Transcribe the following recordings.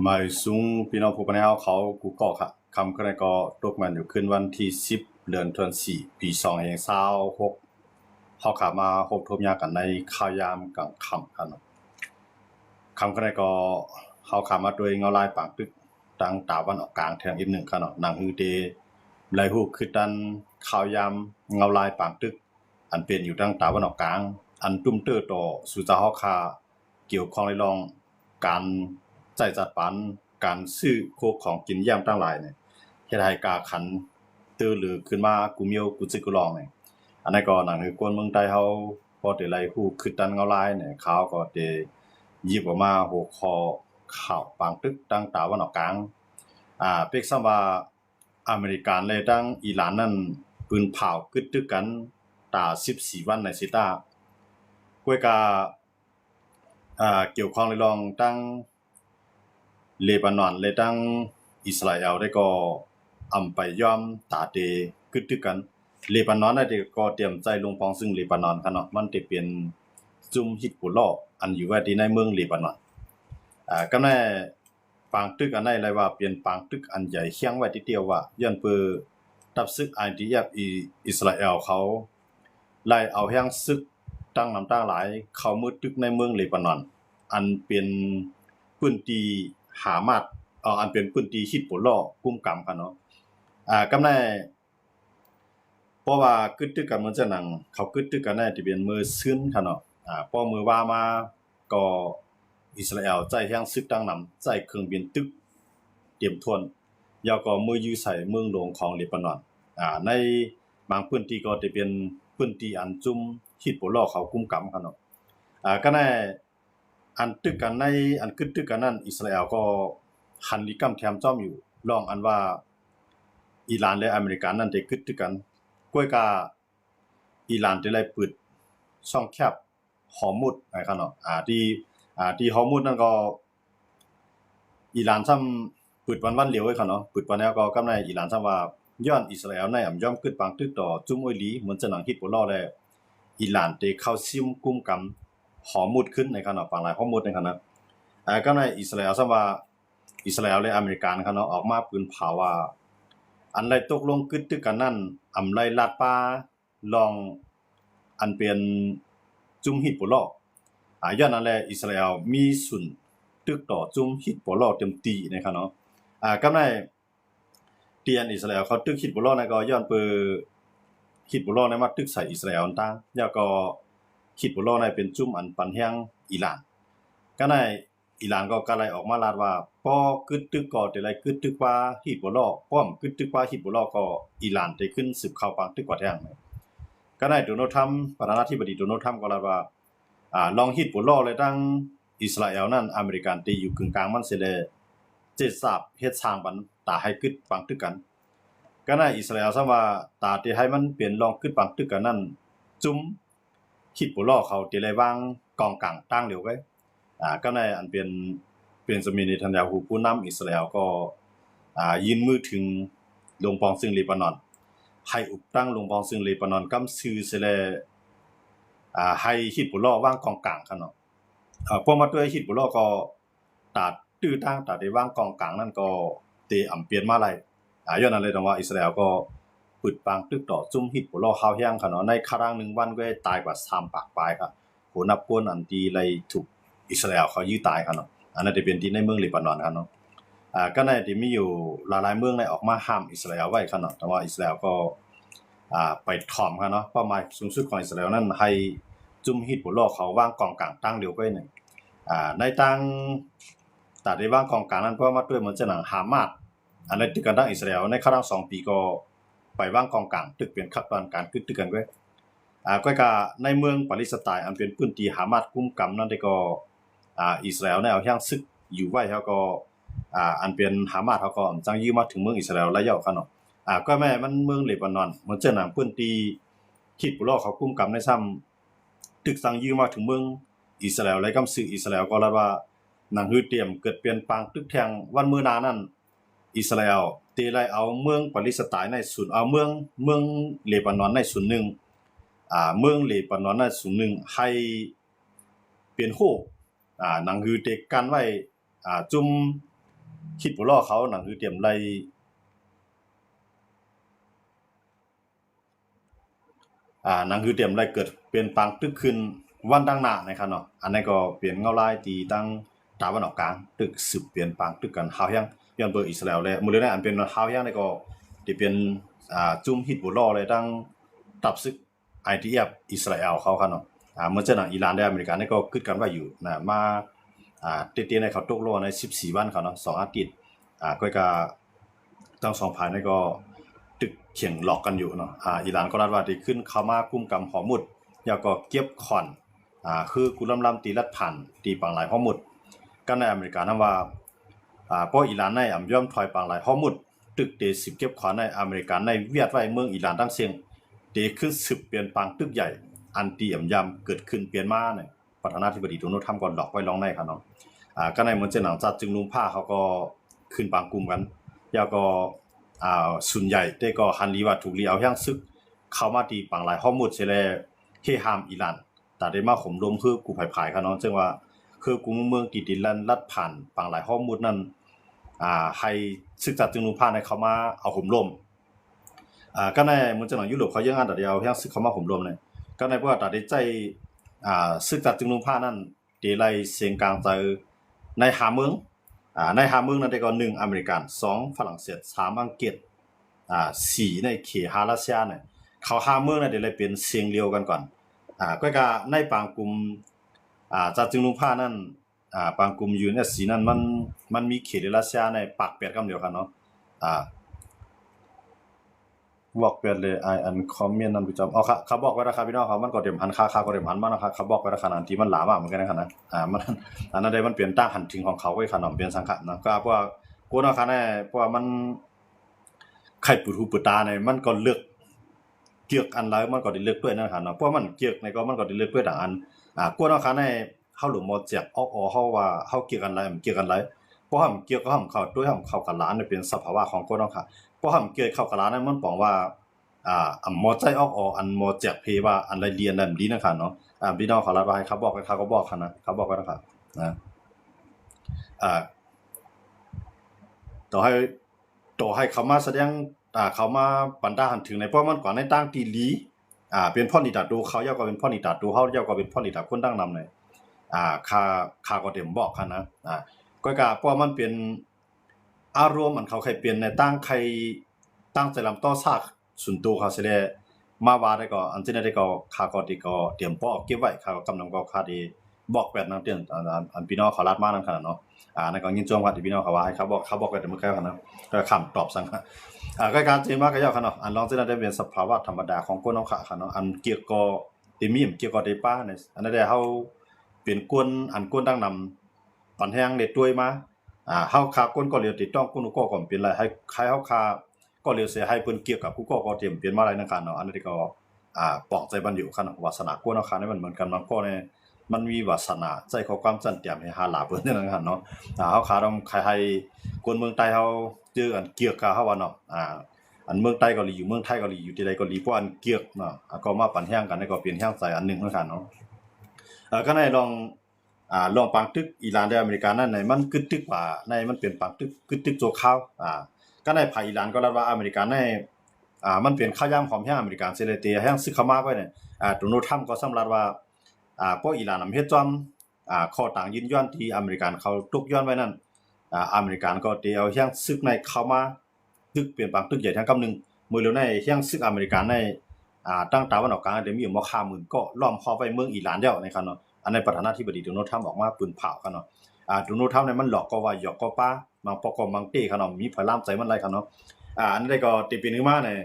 มาสูงพี่น้องผู้ปกครองเขากูก็ค่ะคำคะแนนก็ตกมันอยู่ขึ้นวันที่10 เดือนธันวาคมปี2026เขาขามาพบทบยากันในข่าวยามกลางค่ำกันคำคะแนนก็เขาขามาโดยเงาลายปางตึกตั้งตาวันออกกลางแทงอีกหนึ่งขนาดนางฮือเดไลฮูคือดันข่าวยามเงาลายปางตึกอันเป็นอยู่ตั้งตาวันออกกลางอันตุ้มเตอร์ต่อสุจาฮอคาเกี่ยวข้องในรองการใจจัดปันการซื้อโคกของกินย่ำตั้งหลายเนี่ยเฮ็ดให้กาขันตื้อหรือขึ้นมากูเมียวกูซึกกูลองเนี่ยอันนั้นก็หนังคือกวนเมืองไทยเฮาพอได้ไล่ฮู้คือดันเงาลายเนี่ยเขาก็ได้หยิบออกมาหัวข้อข่าวปางตึกตั้งตาวันออกกลางเป็กซ้ำว่าอเมริกันและตั้งอิหร่านนั้นปืนเผากึดตึกกันตา14วันในซิตากวยกาเกี่ยวข้องในรองตั้งเลบานอนและตั้งอิสราเอลได้ก็อำไปย่อมตาเตกึดตึกกันเลบานอนได้ก็เตรียมใจลงปองซึ่งเลบานอนค่ะเนาะมันจะเป็นจุ่มฮิตปุลออันอยู่ว่าที่ในเมืองเลบานอนก็แน่ปางตึกอันไหนเลยว่าเปลี่ยนปางตึกอันใหญ่เคียงไว้ทีเดียวว่าย้อนเปือตับซึก IDF อิสราเอลเขาไล่เอาแห่งซึกตั้งน้ำตั้งหลายเข้ามืดตึกในเมืองเลบานอนอันเป็นพื้นที่หามาดอันเป็นพื้นที่ฮิตปุลอกุ้มกำค่ะเนาะก็แน่เพราะว่ากึดตึกกันเหมือนจะหนังเขากึดตึกกันได้ที่เป็นมือซึ้นค่ะเนาะพอมือว่ามาก็อิสราเอลใจแห่งซึกตั้งนำใจเครื่องบินตึกเตรียมทวนยาวก็มือยื้อใส่เมืองหลวงของเลบานอนในบางพื้นที่ก็จะเป็นพื้นที่อันจุ่มฮิตโปลอเขากุมกำครับเนาะก็ในอันตึกกันในอันกึดตึกกันนั้นอิสราเอลก็หันลิกัมแถมจ้อมอยู่ลองอันว่าอิหร่านและอเมริกันนั้นได้กึดตึกกันกวยกาอิหร่านได้ไล่ปิดช่องแคบฮอร์มุซนะครับเนาะที่ฮอร์มุซนั่นก็อิหร่านซ้ำปิดวันเหลียวไว้ค่ะเนาะปิดวันแล้วก็กำในอิหร่านซ้ำว่าย้อนอิสราเอลในย่อมกึดปังตึกต่อจุ่มออยหลีเหมือนจะหนังฮิตโปลอแล้วอิหร่านได้เข้าซิมกุมกำฮอร์มุซขึ้นในค่ะเนาะฝั่งหลายฮอร์มุซในค่ะนะกำในอิสราเอลซ้ำว่าอิสราเอลและอเมริกันค่ะเนาะออกมาปืนเผาว่าอันไรตกลงกึดตึกกันนั่นอำไรลาดป่าลองอันเป็นจุ่มฮิตโปลอย้อนนั่นแหละอิสราเอลมีสุนตึกต่อจุ่มฮิตโปลอเต็มตีนะครับเนาะกำในเตียนอิสราเอลเขาตึกฮิตโปลอนั่นก็ย้อนเปอฮิตโปลอในมาตึกใส่อิสราเอลต่างแล้วก็ฮิตโปลอในเป็นจุ่มอันปันแฮงอิหร่านก็ในอิหร่านก็กะไลออกมาลาดว่าพอกึดตึกก็ได้ไลกึดตึกว่าฮิตโปลอพร้อมกึดตึกว่าฮิตโปลอก็อิหร่านได้ขึ้นสืบเข้าปังตึกกว่าแท้งก็ได้โดนัลด์ทรัมป์ประธานาธิบดีโดนัลด์ทรัมป์ก็ลาดว่าลองฮิตโปลอเลยตั้งอิสราเอลนั้นอเมริกันที่อยู่กึ่งกลางมันเสิเลยเจ็ดทราบเฮ็ดสร้างบันตาให้กึดปังตึกกันก็ได้อิสราเอลซ้ำว่าตาที่ให้มันเปลี่ยนลองกึดปังตึกกันนั้นจุ้มฮิตโปลอเขาที่ไลวางกองกลางตั้งเหลียวไว้ก็ในอันเป็นสมิเนทันยาฮูผู้นำอิสราเอลก็ยื่นมือถึงลงปองซึ่งเลบานอนให้อุปตั้งลงปองซึ่งเลบานอนกำซื้อเสแลให้ฮิตโปลอวางกองกลางคั่นเนาะพอมาด้วยฮิตโปลอก็ตัดตื้อตั้งตัดได้วางกองกลางนั่นก็เตอำเปลี่ยนมาหลายย้อนนั้นเลยต้องว่าอิสราเอลก็ปึดปังตึกต่อจุ่มฮิตโปลอฮาวแฮงคั่นเนาะในครั้ง1วันก็ตายกว่า3ปากปลายครับโหนับกวนอันที่ไลถูกอิสราเอลเขายื้อตายคั่นเนาะอันนั้นจะเป็นที่ในเมืองเลบานอนคั่นเนาะก็ในที่มีอยู่หลายๆเมืองในออกมาห้ามอิสราเอลไว้คั่นเนาะแต่ว่าอิสราเอลก็ไปถ่อมคั่นเนาะเป้าหมายสูงสุดของอิสราเอลนั้นให้จุ่มฮิตโปลอเขาวางกองกลางตั้งเดียวไว้นึงในตั้งตัดได้วางกองกลางนั้นเพราะมาด้วยเหมือนจะหนังฮามาสอันนั้นตึกกันตั้งอิสราเอลในครั้ง2ปีก็ไปวางกองกลางตึกเป็นขั้นตอนการตึกกันไว้ก็กะในเมืองปาเลสไตน์อันเป็นพื้นที่ฮามาสกุมกำนั้นได้ก็อิสราเอลในเอาแห่งซึกอยู่ไว้เขาก็อันเป็นฮามาสเขาก็จังยื้อมาถึงเมืองอิสราเอลระยะคั่นเนาะก็แม่มันเมืองเลบานอนเหมือนจะหนังพื้นที่ฮิตโปลอเขากุมกำในซ้ำตึกสังยื้อมาถึงเมืองอิสราเอลและกำซื้ออิสราเอลก็ลาว่าหนังฮือเตรียมเกิดเปลี่ยนปางตึกแทงวันมื้อนานั้นอิสราเอลตีไล่เอาเมืองปาเลสไตน์ในศูนย์เอาเมืองเลบานอนในศูนย์หนึ่งเมืองเลบานอนในศูนย์หนึ่งให้เปลี่ยนโฮหนังฮือเตกันไว้จุ่ม คิดบ่ล้อเขาหนังคือเตรียมไล่หนังคือเตรียมไล่เกิดเปลี่ยนปังตึกขึ้นวันดังหน้านะครับเนาะอันนั้นก็เปลี่ยนเงาลายตีตั้งตะวันออกกลางตึกสืบเปลี่ยนปังตึกกันฮาวยังย้อนเบอร์อิสราเอลเลยมื้อนั้นอันเป็นฮาวยังนี่ก็ที่เป็นจุ่มฮิตบ่ล้อเลยตั้งตับซึก IDF อิสราเอลเขาครับเนาะเมื่อเจ้าหนังอิหร่านและอเมริกานี่ก็คิดกันว่าอยู่นะมาเตี้ยๆในเขาตกลงใน14วันเขาเนาะ2อาทิตย์ก็ทั้งสองฝ่ายนี่ก็ตึกเขียงหลอกกันอยู่เนาะอิหร่านก็รัดว่าที่ขึ้นเข้ามากุมกำหอมุดแล้วก็เก็บขอนคือกุลำตีรัดผ่านตีปังหลายหอมุดกันในอเมริกานำว่าเพราะอิหร่านในย่อมถอยปังหลายหอมุดตึกเด10เก็บขอนในอเมริกาในเวียดไว้เมืองอิหร่านตั้งเสียงเดขึ้น10เปลี่ยนปังตึกใหญ่อันตียำเกิดขึ้นเปลี่ยนมาเนี่ยประธานาธิบดีโดนัลด์ทรัมป์ก็หลอกไว้ลองในครับเนาะก็ในเหมือนเจ้าหนังจัดจึงลุงผ้าเขาก็ขึ้นปังกลุ่มกันแล้วก็ส่วนใหญ่ได้ก็ฮันลีว่าถูกลีเอาย่างซึกเข้ามาตีปังหลายข้อมูลเสแลเฮฮามอิหร่านแต่ได้มาข่มรวมคือกูภายๆครับเนาะซึ่งว่าคือกูเมืองติดลันลัดผ่านปังหลายข้อมูลนั้นให้ซึกจัดจึงลุงผ้าในเขามาเอาข่มรวมก็ในเหมือนเจ้าหนังยุโรปเขายังงานแต่เดียวย่างซึกเขามาข่มรวมเลยก็ในเพราะว่าแต่ได้ใจซึกจัดจึงลุงผ้านั้นเดลัยเสียงกลางใจในหาเมืองในหาเมืองนั้นได้ก็1อเมริกัน2ฝรั่งเศส3อังกฤษ4ในเขตรัสเซียเนี่ยเขาหาเมืองนั้นได้เลยเป็นเสียงเดียวกันก่อนก็ในปางกลุ่มจัดจึงลุงผ้านั้นปางกลุ่ม UNSC นั้นมันมีเขตรัสเซียในปากเป็ดคำเดียวกันเนาะบอกเปลี่ยนเลยอันคอมเมนต์นั้นประจำเขาบอกไว้นะครับพี่น้องเขามันก็เต็มหันค่าก็เต็มหันมานะครับเขาบอกไว้ขนาดที่มันหลามากเหมือนกันนะนะมันอันนั้นได้มันเปลี่ยนตั้งหันถึงของเขาไว้ขนาดเปลี่ยนสังขารนะก็เพราะว่ากูเนาะค่ะแน่เพราะว่ามันใครปุดหูปุดตาเนี่ยมันก็เลือกเกี่ยวอันแล้วมันก็ได้เลือกด้วยนะครับเนาะเพราะมันเกี่ยวในก็มันก็ได้เลือกด้วยต่างอันกูเนาะค่ะแน่เฮาหลุมบ่แจกออกเฮาว่าเฮาเกี่ยวกันอะไรมันเกี่ยวกันอะไรเพราะเฮาเกี่ยวก็เฮาเข้าด้วยเฮาเข้ากับร้านเป็นสภาวะของกูเนาะค่ะเพราะเฮาเกี่ยวเข้ากับร้านนั้นมันบอกว่าอันมอใจออกอันมอแจกเพว่าอันไรเรียนนั่นดีนะครับเนาะพี่น้องเขารับไว้เขาบอกเขาก็บอกคันนะเขาบอกไว้นะครับนะต่อให้เขามาแสดงเขามาปันดาหันถึงในเพราะมันก่อนในตั้งตีลีเป็นพ่อนิดาดูเขาเยาก็เป็นพ่อนิดาดูเฮาเยาก็เป็นพ่อนิดาคนดังนำในค่าก็เต็มบอกคันนะก็เพราะมันเป็นอารมณ์มันเขาใครเปลี่ยนในตั้งใครตั้งใจลำต่อซากส่วนตัวเขาสิได้มาว่าได้ก็อันที่ได้ก็ค่าก็ที่ก็เตรียมพอเก็บไว้ค่ากำลังก็ค่าที่บอกแบบนั้นเตือนอันพี่น้องเขารัดมานั่นขนาดเนาะนั่นก็ยินจวงว่าที่พี่น้องเขาว่าให้เขาบอกไว้แต่มื้อแค่ขนาดก็คำตอบสั่งก็การจริงว่าก็ยาวขนาดอันลองสิได้เป็นสภาวะธรรมดาของคนเอาค่ะเนาะอันเกี่ยวก็ที่มีเกี่ยวก็ได้ป้าเนี่ยอันนั้นได้เฮาเป็นกวนอันกวนดังนำปันแฮงได้ด้วยมาเฮาคากวนก็เรียกติดต้องกุนก็เป็นไรให้ใครเฮาคาก็เรียกเสียให้เพิ่นเกี่ยวกับกูก็เตรียมเปลี่ยนมาหลายนั่นกันเนาะอันนี้ก็ปอกใจบันอยู่คั่นวาสนากวนเอาค่ะนี่มันเหมือนกันมันก็เนี่ยมันมีวาสนาใจเขาความจันเตรียมให้หาหลาเพิ่นนั่นกันเนาะเฮาคาต้องใครให้คนเมืองใต้เฮาเจออันเกี่ยวกับเฮาว่าเนาะอันเมืองใต้ก็ลีอยู่เมืองไทยก็ลีอยู่ที่ใดก็ลีเพราะอันเกี่ยวเนาะก็มาปั่นแฮงกันก็เปลี่ยนแฮงใจอันนึงนั่นกันเนาะก็ได้ลองปังตึกอิหร่านและอเมริกานั้นในมันกึดตึกว่าในมันเป็นปังตึกกึดตึกโจข้าวก็ในภายอิหร่านก็รับว่าอเมริกาในมันเป็นข้าวยามของแห่งอเมริกันเสเลเตียแห่งซึกเข้ามาไว้เนี่ยโดนัลด์ทรัมป์ก็สำรับว่าพวกอิหร่านเฮ็ดจอมข้อต่างยินยอมที่อเมริกันเขาตกย้อนไว้นั่นอเมริกันก็ได้เอาแห่งซึกในเข้ามาตึกเปลี่ยนปังตึกใหญ่ทั้งกำนึงมื้อแล้วในแห่งซึกอเมริกันในตั้งตะวันออกกลางได้มีอยู่บ่50,000ก็ล้อมครอบไว้เมืองอิหร่านแล้วนะครับเนาะอันในประธานาธิบดีโดนัลด์ทรัมป์ออกมาปืนเผากันเนาะโดนัลด์ทรัมป์เนี่ยมันหลอกก็ว่าหยอกก็ป้าบางปอกบางเต้เขาเนาะมีพลามใจมันไรครับเนาะอันนี้ก็ติเป็นขึ้นมาเนี่ย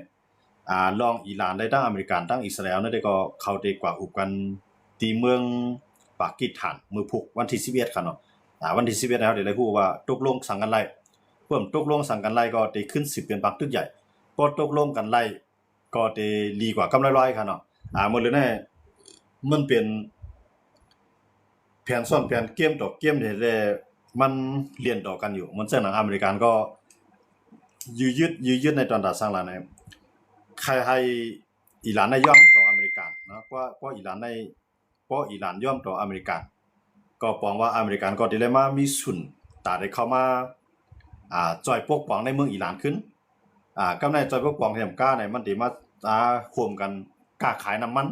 ลองอิหร่านได้ตั้งอเมริกันตั้งอิสราเอลนั่นได้ก็เข้าได้กว่าอุบกันที่เมืองปากีสถานมือพุกวันที่11ครับเนาะวันที่11แล้วได้ฮู้ว่าตกลงสั่งกันไล่เพิ่มตกลงสั่งกันไล่ก็ได้ขึ้น10เป็นปักตึกใหญ่พอตกลงกันไล่ก็ได้ดีกว่ากำไรร้อยครับเนาะหมดเลยแน่มันเป็นแผนซ่อนแผนเกมต่อเกมได้มันเลียนต่อกันอยู่เหมือนเช่นหนังอเมริกันก็ยืดในตอนดัดสร้างหลานในใครให้อิหร่านได้ย่อมต่ออเมริกันเนาะเพราะอิหร่านย่อมต่ออเมริกันก็ปองว่าอเมริกันก็ได้มามีส่วนตาได้เข้ามา จอยปกป้องในเมืองอิหร่านขึ้นกำในจอยปกป้องที่นำก้าเนี่ยมันได้มาร่วมกันค้าขายน้ำมัน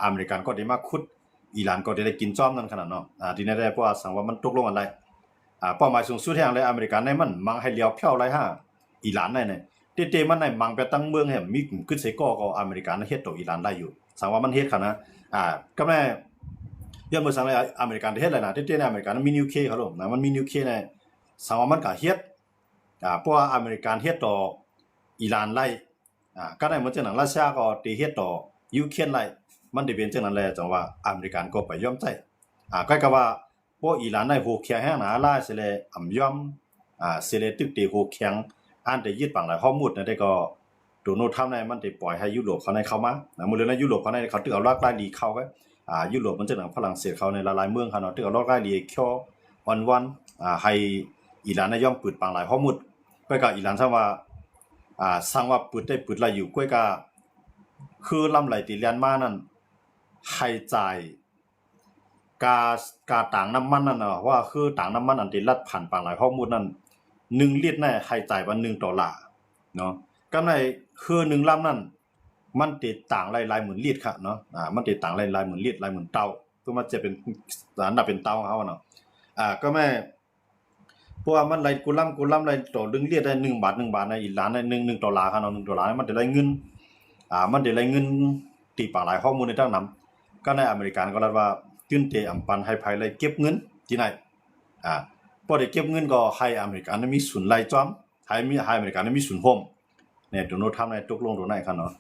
อเมริกันก็ได้มาขุดอิหร่านก็ได้กินจ้อมนั่นขนาดเนาะที่นี่ได้เพราะว่าสังว่ามันตกลงกันได้เป้าหมายสูงสุดแห่งเลยอเมริกันในมันมังให้เลี้ยวเพี้ยวไรอิหร่านในเนี่ยเตมันในมังไปตั้งเมืองแห่งมีขึ้นใส่ก็อเมริกันเฮ็ดต่ออิหร่านได้อยู่สังว่ามันเฮ็ดขนาดก็แม่ย้อนมาสังเลยอเมริกันเฮ็ดอะไรนะเต้ในอเมริกันมีนิวเคลียร์เขาหรอกนะมันมีนิวเคลียร์ในสังว่ามันก็เฮ็ดเพราะว่าอเมริกันเฮ็ดต่ออิหร่านไล่ก็ได้เหมือนจังนั้นรัสเซียก็ตีเฮ็ดต่อยูเครนไล่มันได้เป็นจังนั้นแหละจังว่าอเมริกันก็ไปยอมใจก็ก็ว่าพวกอิหร่านได้โหแข็งแฮงหนาล่าสิเลยอำยอมสิเลยตึกตีโหแข็งอันได้ยึดปังหลายข้อมูลนะได้ก็โดนัลด์ทรัมป์เนี่ยมันได้ปล่อยให้ยุโรปเขาในเข้ามามื้อเลยนะยุโรปเขาในเขาตึกเอาลากไล่ดีเข้าก็ยุโรปมันจังนั้นฝรั่งเศสเขาในหลายๆเมืองเขาเนาะตึกเอาลากไล่ดีเคี่ยววันให้อิหร่านยอมปืดปังหลายข้อมูลก็อิหร่านซะว่าสร้างว่าปืดได้ปืดไรอยู่ก้อยก็คือลำไหลตีเลียนมานั่นให้จ่ายกาต่างน้ำมันนั่นนะว่าคือต่างน้ำมันอันที่ลัดผ่านปางหลายข้อมูลนั่น1ลิตรเนี่ยให้จ่ายวัน$1เนาะก็ในคือ1ลำนั่นมันติดต่างหลายๆหมื่นลิตรค่ะเนาะมันติดต่างหลายๆหมื่นลิตรหลายหมื่นเตาก็มันจะเป็นอันดับเป็นเตาเฮาเนาะก็แม่เพราะว่ามันไหลกุลำไหลต่อ1ลิตรได้1 บาทในอีหร่านได้$1ค่ะเนาะ$มันได้เงินมันได้เงินตีปางหลายข้อมูลในทั้งนั้นก็ในอเมริกันก็รัดว่าตื่นเตอำปันให้ภายเลยเก็บเงินที่ไหนพอได้เก็บเงินก็ให้อเมริกันมีศูนย์รายจอมให้อเมริกันมีศูนย์โฮมเนี่ยโดนัลด์ทรัมป์ในตกลงตรงไหนครับเนาะ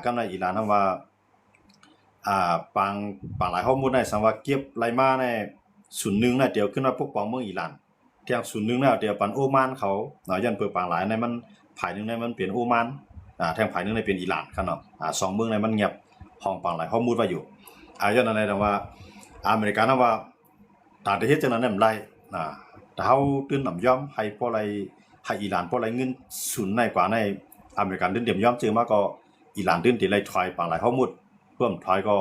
ก็ในอิหร่านว่าปางหลายข้อมูลในสังว่าเก็บรายมาในศูนย์นึงน่ะเดี๋ยวขึ้นมาปกป้องเมืองอิหร่านเที่ยงศูนย์นึงน่ะเดี๋ยวปันโอมานเขาเนาะยันเปิดปางหลายในมันภายนึงในมันเปลี่ยนโอมานแทงภายนึงในเป็นอิหร่านครับเนาะ2เมืองในมันเงียบห้องปางหลายข้อมูลว่าอยู่ย้อนอะไรแต่ว่าอเมริกันว่าตาได้เฮ็ดจังนั้นนำไรแต่เฮาตื่นนำยอมให้พอไรให้อิหร่านพอไรเงินศูนย์ในกว่าในอเมริกันตื่นเดี่ยมยอมเจอมาก็อิหร่านตื่นติไรถอยปางหลายข้อมูลเพิ่มถอยก็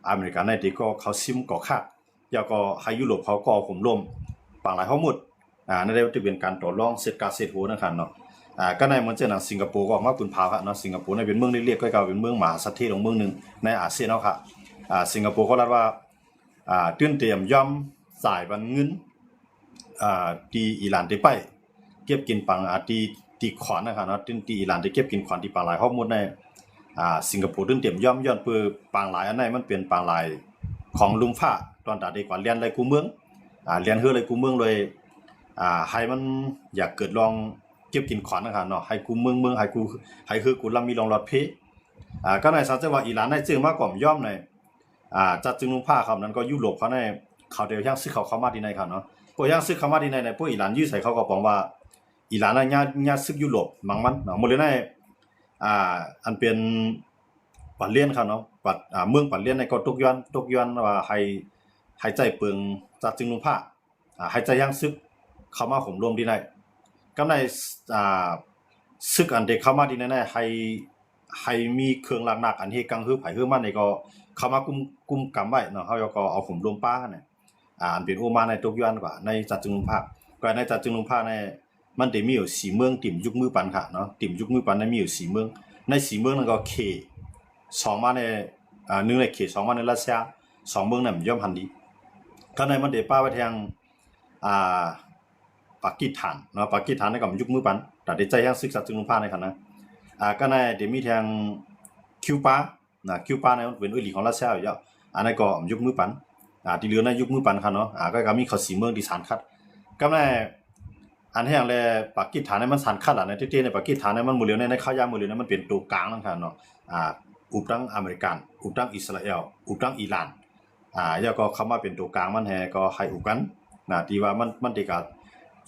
อเมริกันในที่ก็เขาซิมก็คักแล้วก็ให้ยุโรปเขาก็ข่มร่มปางหลายข้อมูลนั่นได้ที่เป็นการต่อรองเศรษฐกิจเศรษฐโหนะครับเนาะก็ในเหมือนเช่นสิงคโปร์ก็ออกมาปืนพาครับเนาะสิงคโปร์ในเป็นเมืองเรียกๆก็เป็นเมืองมหาเศรษฐีของเมืองนึงในอาเซียนเนาะครับสิงคโปร์ก็รัดว่าตื่นเตรียมย่อมจ่ายบันเงินที่อิหร่านได้ไปเก็บกินปังที่ขวานนะครับเนาะที่อิหร่านได้เก็บกินขวานที่ปางหลายข้อมูลในสิงคโปร์ตื่นเตรียมย่อมย้อนเพื่อปางหลายอันไหนมันเป็นปางหลายของลุงฟ้าตอนตาดีกว่าเรียนไรกูเมืองเรียนเฮือไรกูเมืองเลยให้มันอยากเกิดลองเก็บกินขวานนะครับเนาะให้กูเมืองให้คือกูลำมีรองรอดเพก็ในสังเกตว่าอิหร่านได้จึงมากกว่าย่อมในจัดจึงลุงผ้าครับนั้นก็ยุโรปเขาในเขาเดียวย่างซื้อเขามาที่ไหนครับเนาะพวกย่างซื้อเขามาที่ไหนในพวกอิหร่านยื้อใส่เขาก็บอกว่าอิหร่านน่ะย่าซื้อยุโรปมันเนาะหมดเลยในอันเป็นปันเลียนครับเนาะปัดเมืองปันเลียนในก็ตกย้อนว่าให้ใจเปิงจัดจึงลุงผ้าให้ใจย่างซื้อเข้ามาห่มรวมที่ไหนก็ในซึกอันเด็กเข้ามาที่ไหนให้มีเครื่องหนักอันที่กังฮือไผฮือมันนี่ก็เข้ามากุมกำไว้เนาะเฮาก็เอาผมลมป้าเนี่ยอันเป็นโอมาในตกย้อนกว่าในจัดจึงลุงภาคก็ในจัดจึงลุงภาคในมันได้มีอยู่4เมืองติ่มยุคมือปันค่ะเนาะติ่มยุคมือปันได้มีอยู่4เมืองใน4เมืองนั้นก็เข2มาใน1ในเข2มาในรัสเซีย2เมืองนั้นย่อมหันดีก็ในมันได้ป้าไว้ทางปากีสถานเนาะปากีสถานในก็ยุคมือปันแต่ได้ใจยังศึกษาจึงลุงภาคในคั่นนะก็ในเดี๋ยวมีทางคิวบาคิวบาในมันเป็นอุลีของรัสเซียอยู่แล้วอันนั้นก็ยุคมือปันที่เหลือในยุคมือปันครับเนาะก็มีเขา4เมืองที่สารคัดก็ในอันแห่งแลปากีสถานในมันสารคัดในที่ในปากีสถานในมันหมู่เหลียวในข้าวยามหมู่เหลียวในมันเป็นตัวกลางนั่นครับเนาะอุปตั้งอเมริกันอุปตั้งอิสราเอลอุปตั้งอิหร่านแล้วก็เข้ามาเป็นตัวกลางมันแฮก็ให้อุปกันที่ว่ามันติกับ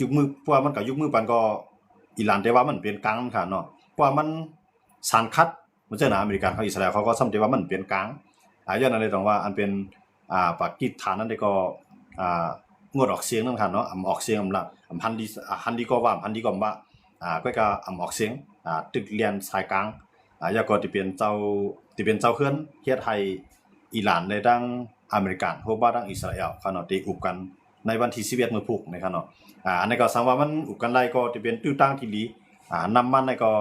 ยุคมือเพราะว่ามันกับยุคมือปันก็อิหร่านแต่ว่ามันเป็นกลางนั่นครับเนาะเพราะว่ามันสารคัดมันจะนะอเมริกันเขาอิสราเอลเขาก็ซ้ำแต่ว่ามันเป็นกลางย้อนอะไรตรงว่าอันเป็นปากีสถานนั่นได้ก็งดออกเสียงนั่นค่ะเนาะออกเสียงละพันดีก็ว่าพันดีก็ว่าก็ออกเสียงตึกเรียนสายกลางแล้วก็ที่เป็นเจ้าเฮือนเฮ็ดให้อิหร่านในดังอเมริกันโฮบาดังอิสราเอลเขาเนาะที่อุบกัน ในวันที่11มื้อพุกนะครับเนาะอันนี้ก็สังว่ามันอุกันไลก็ที่เป็นตื้อตั้งที่ลีน้ำมันนี่ก็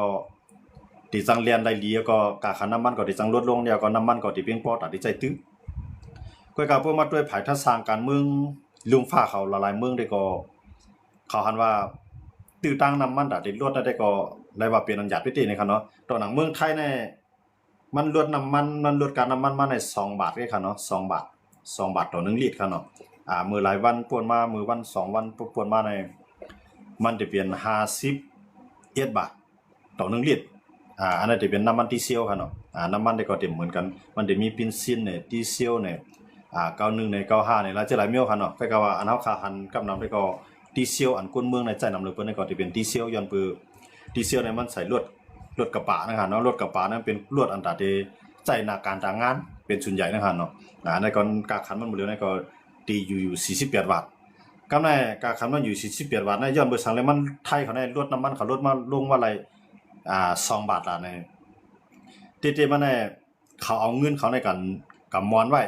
ที่จังเรียนได้ลีก็กาคันน้ำมันก็ที่จังลดลงแล้วก็น้ำมันก็ที่เพียงพอตัดที่ใจตื้อก็ก็เพิ่นมาด้วยภายทัศสร้างการเมืองลุงฟ้าเขาละลายเมืองได้ก็เขาหันว่าตื้อตั้งน้ำมันตัดที่ลดได้ก็ได้ว่าเป็นอันหยาดพิธีนะครับเนาะตอนหนังเมืองไทยเนี่ยมันลดน้ำมันลดการน้ำมันมาใน2 บาทเลยครับเนาะ2 บาทต่อ1ลิตรครับเนาะมื้อหลายวันป่วนมามื้อวัน2 วันป่วนมาในมันจะเป็น51 บาทต่อ1ลิตรอันนั้นจะเป็นน้ำมันดีเซลครับเนาะน้ำมันได้ก็เต็มเหมือนกันมันจะมีเบนซินเนี่ยดีเซลเนี่ย91เนี่ย95เนี่ยแล้วจะหลายเมียวครับเนาะก็ว่าอันเฮาค่าหันกับน้ำได้ก็ดีเซลอันก้นเมืองในใจน้ำเลยเพิ่นก็จะเป็นดีเซลย้อนปือดีเซลเนี่ยมันใส่รถกระบะนะครับเนาะรถกระบะนั้นเป็นรถอันตาเดใจหน้าการต่างงานเป็นส่วนใหญ่นะครับเนาะในก่อนกาคันมันบ่เหลือในก็ตีอยู่48 บาทกำในกาคันมันอยู่48 บาทในย้อนเบิดสังเลยมันไทยเขาในรถน้ำมันเขารถมาลงว่าอะไร2 บาทละในเตๆมันในเขาเอาเงินเขาในการกำมอนไว้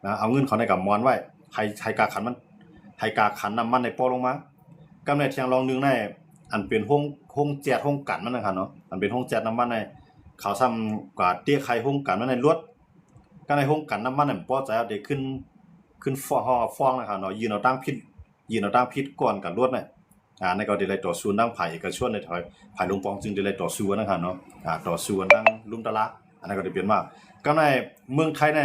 นะเอาเงินเขาในกำมอนไว้ให้กาคันมันให้กาคันน้ำมันในปอลงมากำในเที่ยงรองนึงในอันเป็นห้องแจ๊ดห้องกันมันนะครับเนาะอันเป็นห้องแจ๊ดน้ำมันในเขาซ้ำกว่าเตี้ยไข่ห้องกันมันในรถก็ในห้องกันน้ำมันเนี่ยป้อใจเอาเด็กขึ้นฟ้องนะครับเนาะยืนเอาตั้งพิษก่อนกันรถเนี่ยในก็ได้ต่อสู้นั่งไผ่เอกชนในถอยไผ่ลุงปองจึงได้ต่อสู้นะครับเนาะต่อสู้นั่งลุมตะละอันนั้นก็ได้เปลี่ยนมากก็ในเมืองไทยใน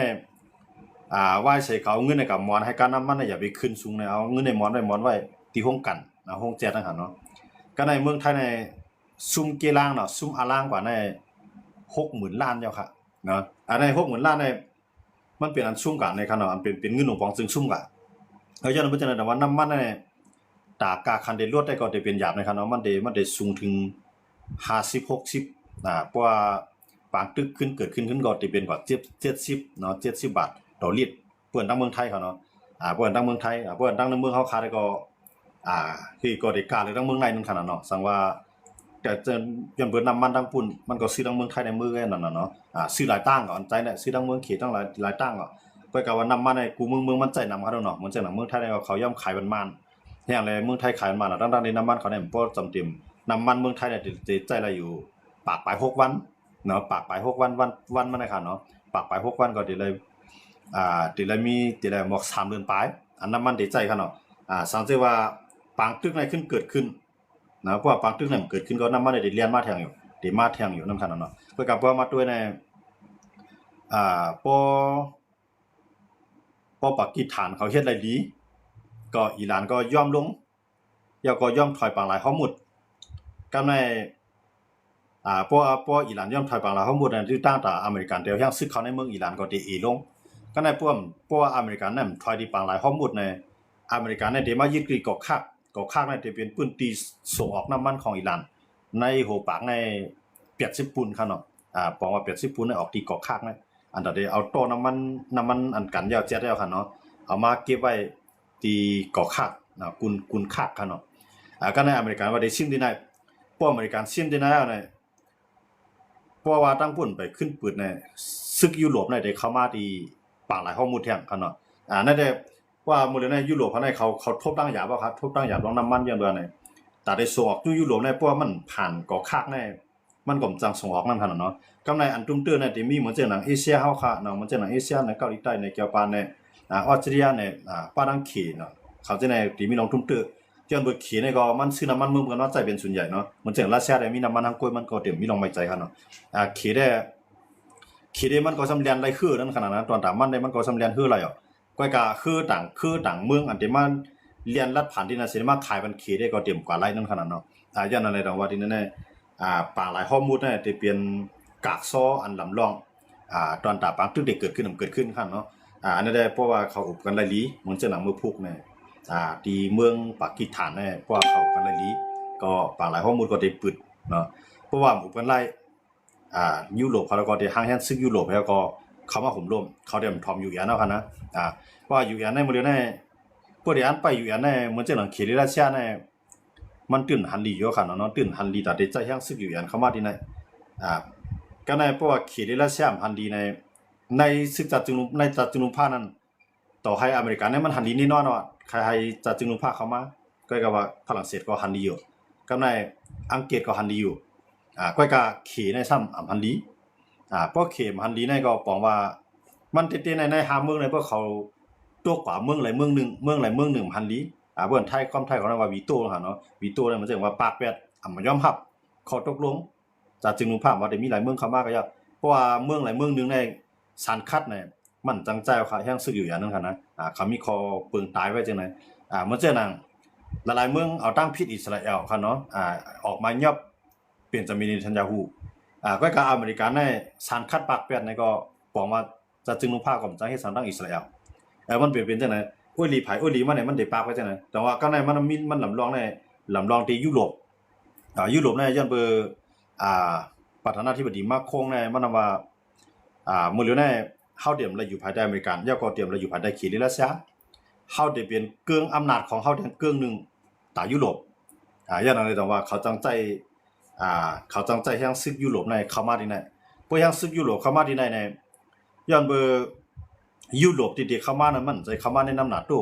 ว่าใส่เขาเงินในกับมอนให้การน้ำมันเนี่ยอย่าไปขึ้นสูงในเอาเงินในมอนไว้ที่ห้องกันห้องแจ๊ดนะครับเนาะก็ในเมืองไทยในซุ่มเกลางเนาะซุ่มอาล่างกว่าใน60,000 ล้านแล้วค่ะเนาะใน60,000 ล้านในมันเป็นอันซุ่มกันในขณะอันเป็นเงินหลวงปองซึ่งซุ่มกันเพราะฉะนั้นมันจะได้ว่าน้ำมันในตากาคันได้ลดได้ก็ได้เป็นหยาบในขณะมันได้สูงถึง50-60เพราะว่าปางตึกขึ้นเกิดขึ้นก็ได้เป็นกว่า70เนาะ70 บาทต่อลิตรเปิ้นทั้งเมืองไทยเขาเนาะเปิ้นทั้งเมืองไทยเปิ้นทั้งในเมืองเฮาคาได้ก็คือก็ได้กล้าเลยทั้งเมืองในนั่นขนาดเนาะสังว่าแต่จะย้อนเบิดน้ำมันทั้งปุ่นมันก็ซื้อทั้งเมืองไทยในมือนั่นน่ะเนาะซื้อหลายตั้งก็อันใจเนี่ยซื้อทั้งเมืองเขตทั้งหลายตั้งก็ไปก็ว่าน้ำมันในกูเมืองมันใจนำเขาเนาะมันใจนำเมืองไทยในเขาย่อมขายมันอย่างไรเมืองไทยขายมันดังๆในน้ำมันเขาเนี่ยบ่จำเต็มน้ำมันเมืองไทยเนี่ยใจละอยู่ปากปลาย6 วันเนาะปากปลาย6 วันมันนะครับเนาะปากปลาย6 วันก็ได้เลยติละมีติละหมอก3 เดือนปลายอันน้ำมันได้ใจครับเนาะสังเกตว่าปางตึกในขึ้นเกิดขึ้นนะเพราะว่าปางตึกนั้นเกิดขึ้นก็น้ำมันได้เรียนมาแทงอยู่ได้มาแทงอยู่นำคั่นเนาะเพื่อกับว่ามาด้วยในปปากีสถานเขาเฮ็ดได้ดีก็อิหร่านก็ยอมลงแล้วก็ยอมถอยปางหลายข้อมูลกำในพวกอิหร่านยอมถอยปางหลายข้อมูลนั้นที่ตั้งแต่อเมริกันเดียวยังซึกเขาในเมืองอิหร่านก็ได้ลงก็ในพวกอเมริกันนั้นถอยที่ปางหลายข้อมูลในอเมริกันเนี่ยได้มายึดกรีกข้างนั่นจะเป็นปืนตีส่งออกน้ำมันของอิหร่านในโหปากใน80 ปุนครับเนาะปองว่า80 ปุนเนี่ยออกตีเกาะข้างนะอันใดเอาโต้น้ำมันอันกันยาวแจ๊ดแล้วครับเนาะเอามาเก็บไว้ตีเกาะข้างนะกุนข้างครับเนาะก็ในอเมริกันว่าได้ซิมดีได้พวกอเมริกันซิมดีได้เอาเนี่ยเพราะว่าตั้งปุ่นไปขึ้นปืนในซึกยุโรปในได้เข้ามาที่ปางหลายข้อมูลแท่งครับเนาะนั่นได้ว่ามื้อในยุโรปเขาในเขาทบตั้งหยาบ่ครับทบตั้งหยาลองน้ำมันอย่างเดียวนี่แต่ได้ส่งออกอยู่ยุโรปในเพราะว่ามันผ่านเกาะข้างในมันก็จังส่งออกนำคั่นเนาะกำในอันตุ้มเตื้อเนี่ยที่มีเหมือนเจ้าหนังเอเชียเฮาค่ะเนาะเหมือนเจ้าหนังเอเชียในเกาหลีใต้ในเกียวปานในออสเตรเลียในปาดังเขเนาะเขาจะในที่มีลองตุ้มเตื้อจนเบิดเขในก็มันซื้อน้ำมันเมืองกันว่าใจเป็นส่วนใหญ่เนาะเหมือนเจ้ารัสเซียได้มีน้ำมันทางกล้วยมันก็เต็มมีลองไว้ใจคั่นเนาะเขได้มันก็สำเร็จได้คือนั่นขนาดนั้นตอนตามมันได้มันก็สำเร็จคืออะไรอ่ะก้อยกะคือต่างเมืองอันที่มันเรียนรัฐผ่านที่นั่นสิมาขายบันเขได้ก็เต็มกว่าไร่นั่นขนาดเนาะย้อนอะไรดังว่าที่นั่นเนี่ยป่าหลายข้อมูลเนี่ยที่เป็นกากซ้ออันลำลองตอนตาปางตึกได้เกิดขึ้นคั่นเนาะอันนั้นได้เพราะว่าเขาอุบกันหลายลีเหมือนเจ้าหนังมือพุกเนี่ยที่เมืองปากีสถานเนี่ยเพราะว่าเขากันหลายลีก็ป่าหลายข้อมูลก็ได้ปึดเนาะเพราะว่าอุบกันหลายยุโรปเขาก็ได้ห่างแฮนซึกยุโรปแล้วก็เขามาห่มร่มเขาได้ทอมอยู่อย่างเนาะคั่นนะว่าอยู่อย่างในมื้อเดียวในพวกที่อันไปอยู่อย่างในเหมือนเจ้าหนังเขตรัสเซียในมันตื่นหันลีอยู่คั่นเนาะตื่นหันลีแต่ได้ใจห่างซึกอยู่อย่างเข้ามาที่ไหนก็ในเพราะว่าเขตรัสเซียหันลีในศึกจัดจุนุพานั้น ต่อให้อเมริกันเนี่ยมันหันดีนี่นอนว่าใครให้จะจึงลงภาคเข้ามาก็ก็ว่าฝรั่งเศสก็หันดีอยู่กับในอังกฤษก็หันดีอยู่ก็ก็เขในซ้ำหันดีเพราะเขมหันดีในก็ปองว่ามันเต้ๆในหาเมืองในพวกเขาตัวกว่าเมืองหลายเมืองนึงเมืองหลายเมืองนึงหันดีเบิ่นไทยความไทยของเราว่าวีโต้หั่นเนาะวีโต้เนี่ยมันจะว่าปากแปดมันยอมรับข้อตกลงจะจึงลงภาพว่าได้มีหลายเมืองเข้ามาก็ยากเพราะว่าเมืองหลายเมืองนึงในสารคัดเนี่ยมันจังใจค่ะแห่งซึกอยู่อย่างนึงค่ะนะเขามีคอปึงตายไว้จังได๋เมื่อเจ้านั้นหลายๆเมืองเอาตั้งผิดอิสราเอลค่ะเนาะออกมายอบเปลี่ยนจะมีเนทันยาฮูก็กอเมริกันในสารคัดปากแปดนี่ก็บอกว่าจะจึงลงภาพกับจังเฮ็ดสารตั้งอิสราเอลมันเปลี่ยนจังได๋อ้วยลีไผอ้วยลีมันเนี่ยมันได้ปากไว้จังได๋แต่ว่าก็ในมันมีมันลำลองในลำลองที่ยุโรปยุโรปเนี่ยย้อนเบอร์ประธานาธิบดีมาโคงเนี่ยมันว่ามื้อเหลือเนี่ยเฮาเตรียมแล้วอยู่ภายใต้อเมริกันแล้วก็เตรียมแล้วอยู่ภายใต้เขตรัสเซียเฮาได้เป็นเกื้องอำนาจของเฮาทั้งเกื้องนึงตายุโรปย้อนอะไรต้องว่าเขาตั้งใจเขาตั้งใจให้ซึกยุโรปในเข้ามาที่ไหนเพราะยังซึกยุโรปเข้ามาที่ไหนเนี่ยย้อนเบอร์ยุโรปที่เข้ามานั้นมันจะเข้ามาในน้ำหนักโต